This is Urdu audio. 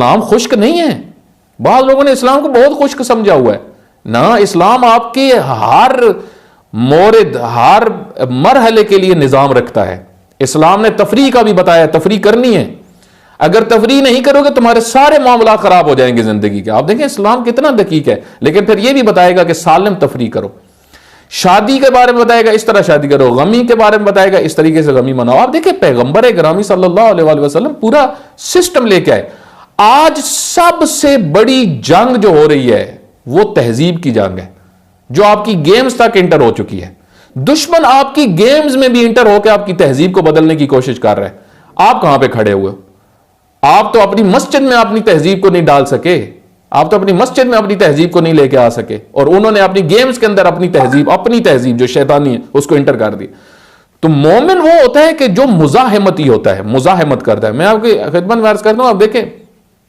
اسلام خشک نہیں ہے. بعض لوگوں نے اسلام کو بہت خشک سمجھا ہوا ہے. نہ، اسلام آپ کے ہر مورد، ہر مرحلے کے لیے نظام رکھتا ہے. اسلام نے تفریح کا بھی بتایا، تفریح کرنی ہے. اگر تفریح نہیں کرو گے تمہارے سارے معاملات خراب ہو جائیں گے زندگی کے. آپ دیکھیں اسلام کتنا دقیق ہے. لیکن پھر یہ بھی بتائے گا کہ سالم تفریح کرو. شادی کے بارے میں بتائے گا اس طرح شادی کرو، غمی کے بارے میں بتائے گا اس طریقے سے غمی مناؤ. آپ دیکھیں پیغمبر گرامی صلی اللہ علیہ وآلہ وسلم پورا سسٹم لے کے آئے. آج سب سے بڑی جنگ جو ہو رہی ہے وہ تہذیب کی جنگ ہے، جو آپ کی گیمز تک انٹر ہو چکی ہے. دشمن آپ کی گیمز میں بھی انٹر ہو کے آپ کی تہذیب کو بدلنے کی کوشش کر رہے ہیں. آپ کہاں پہ کھڑے ہوئے ہو؟ آپ تو اپنی مسجد میں اپنی تہذیب کو نہیں ڈال سکے، آپ تو اپنی مسجد میں اپنی تہذیب کو نہیں لے کے آ سکے، اور انہوں نے اپنی گیمز کے اندر اپنی تہذیب جو شیطانی ہے اس کو انٹر کر دی. تو مومن وہ ہوتا ہے کہ جو مزاحمتی ہوتا ہے، مزاحمت کرتا ہے. میں آپ کی خدمت میں عرض کرتا ہوں، آپ دیکھیں